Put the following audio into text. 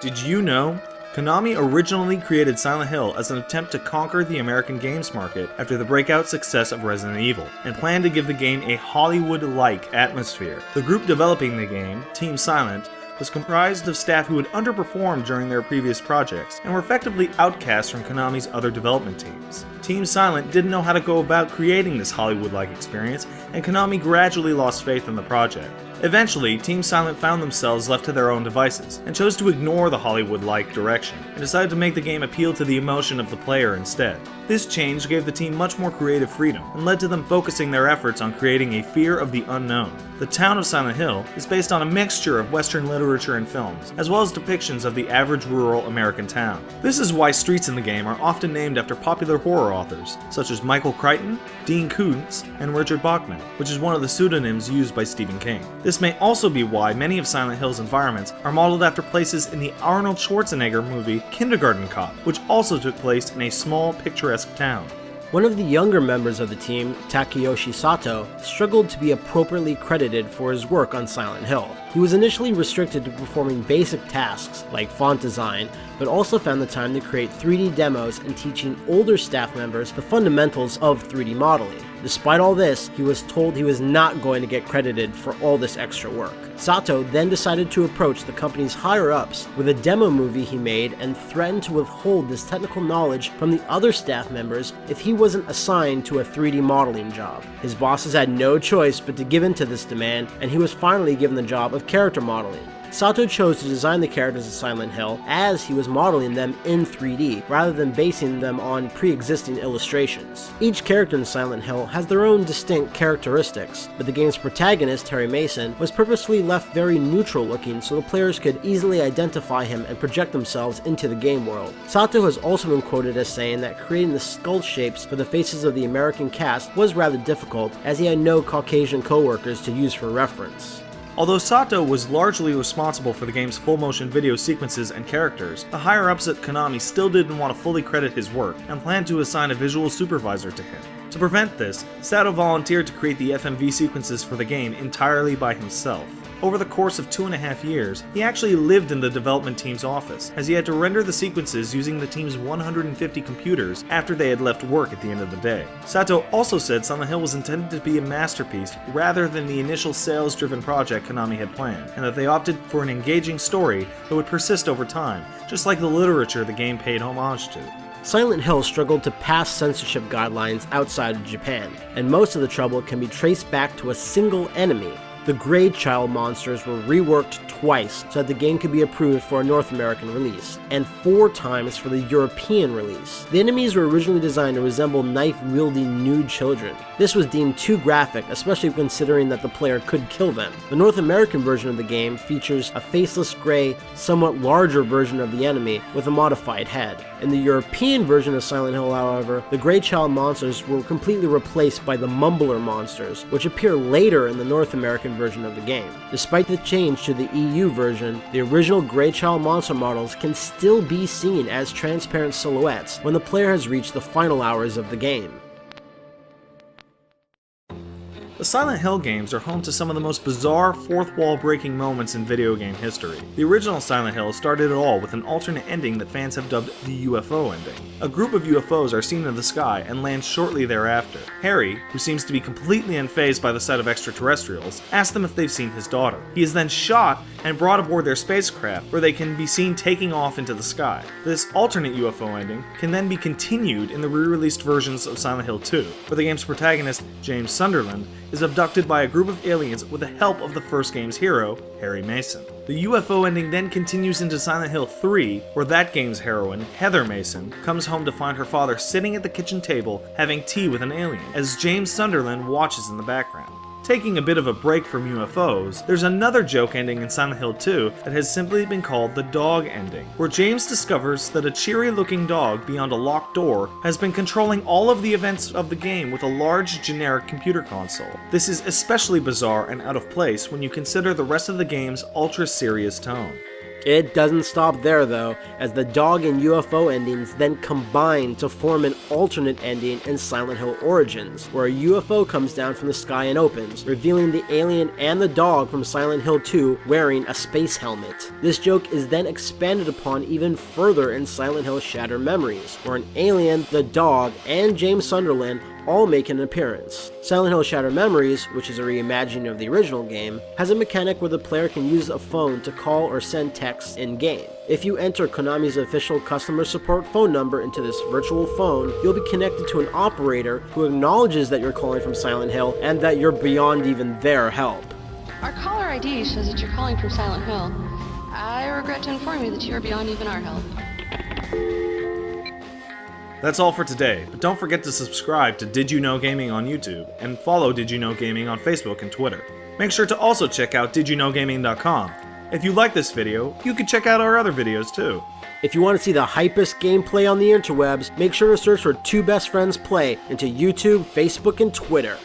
Did you know? Konami originally created Silent Hill as an attempt to conquer the American games market after the breakout success of Resident Evil, and planned to give the game a Hollywood-like atmosphere. The group developing the game, Team Silent, was comprised of staff who had underperformed during their previous projects and were effectively outcast from Konami's other development teams. Team Silent didn't know how to go about creating this Hollywood-like experience, and Konami gradually lost faith in the project. Eventually, Team Silent found themselves left to their own devices, and chose to ignore the Hollywood-like direction, and decided to make the game appeal to the emotion of the player instead. This change gave the team much more creative freedom, and led to them focusing their efforts on creating a fear of the unknown. The town of Silent Hill is based on a mixture of Western literature and films, as well as depictions of the average rural American town. This is why streets in the game are often named after popular horror authors, such as Michael Crichton, Dean Koontz, and Richard Bachman, which is one of the pseudonyms used by Stephen King. This may also be why many of Silent Hill's environments are modeled after places in the Arnold Schwarzenegger movie Kindergarten Cop, which also took place in a small, picturesque town. One of the younger members of the team, Takeyoshi Sato, struggled to be appropriately credited for his work on Silent Hill. He was initially restricted to performing basic tasks like font design, but also found the time to create 3D demos and teaching older staff members the fundamentals of 3D modeling. Despite all this, he was told he was not going to get credited for all this extra work. Sato then decided to approach the company's higher-ups with a demo movie he made and threatened to withhold this technical knowledge from the other staff members if he wasn't assigned to a 3D modeling job. His bosses had no choice but to give in to this demand, and he was finally given the job of character modeling. Sato chose to design the characters of Silent Hill as he was modeling them in 3D, rather than basing them on pre-existing illustrations. Each character in Silent Hill has their own distinct characteristics, but the game's protagonist, Harry Mason, was purposefully left very neutral looking so the players could easily identify him and project themselves into the game world. Sato has also been quoted as saying that creating the skull shapes for the faces of the American cast was rather difficult, as he had no Caucasian co-workers to use for reference. Although Sato was largely responsible for the game's full-motion video sequences and characters, the higher-ups at Konami still didn't want to fully credit his work, and planned to assign a visual supervisor to him. To prevent this, Sato volunteered to create the FMV sequences for the game entirely by himself. Over the course of 2.5 years, he actually lived in the development team's office, as he had to render the sequences using the team's 150 computers after they had left work at the end of the day. Sato also said Silent Hill was intended to be a masterpiece rather than the initial sales-driven project Konami had planned, and that they opted for an engaging story that would persist over time, just like the literature the game paid homage to. Silent Hill struggled to pass censorship guidelines outside of Japan, and most of the trouble can be traced back to a single enemy. The Grey Child monsters were reworked twice so that the game could be approved for a North American release, and 4 times for the European release. The enemies were originally designed to resemble knife-wielding nude children. This was deemed too graphic, especially considering that the player could kill them. The North American version of the game features a faceless gray, somewhat larger version of the enemy with a modified head. In the European version of Silent Hill, however, the Grey Child monsters were completely replaced by the Mumbler monsters, which appear later in the North American version of the game. Despite the change to the EU version, the original Grey Child monster models can still be seen as transparent silhouettes when the player has reached the final hours of the game. The Silent Hill games are home to some of the most bizarre, fourth-wall breaking moments in video game history. The original Silent Hill started it all with an alternate ending that fans have dubbed the UFO ending. A group of UFOs are seen in the sky and land shortly thereafter. Harry, who seems to be completely unfazed by the sight of extraterrestrials, asks them if they've seen his daughter. He is then shot and brought aboard their spacecraft, where they can be seen taking off into the sky. This alternate UFO ending can then be continued in the re-released versions of Silent Hill 2, where the game's protagonist, James Sunderland, is abducted by a group of aliens with the help of the first game's hero, Harry Mason. The UFO ending then continues into Silent Hill 3, where that game's heroine, Heather Mason, comes home to find her father sitting at the kitchen table having tea with an alien, as James Sunderland watches in the background. Taking a bit of a break from UFOs, there's another joke ending in Silent Hill 2 that has simply been called the dog ending, where James discovers that a cheery-looking dog beyond a locked door has been controlling all of the events of the game with a large generic computer console. This is especially bizarre and out of place when you consider the rest of the game's ultra-serious tone. It doesn't stop there though, as the dog and UFO endings then combine to form an alternate ending in Silent Hill Origins, where a UFO comes down from the sky and opens, revealing the alien and the dog from Silent Hill 2 wearing a space helmet. This joke is then expanded upon even further in Silent Hill Shattered Memories, where an alien, the dog, and James Sunderland all make an appearance. Silent Hill Shattered Memories, which is a reimagining of the original game, has a mechanic where the player can use a phone to call or send texts in-game. If you enter Konami's official customer support phone number into this virtual phone, you'll be connected to an operator who acknowledges that you're calling from Silent Hill and that you're beyond even their help. Our caller ID shows that you're calling from Silent Hill. I regret to inform you that you are beyond even our help. That's all for today, but don't forget to subscribe to Did You Know Gaming on YouTube, and follow Did You Know Gaming on Facebook and Twitter. Make sure to also check out DidYouKnowGaming.com. If you like this video, you can check out our other videos too. If you want to see the hypest gameplay on the interwebs, make sure to search for Two Best Friends Play into YouTube, Facebook, and Twitter.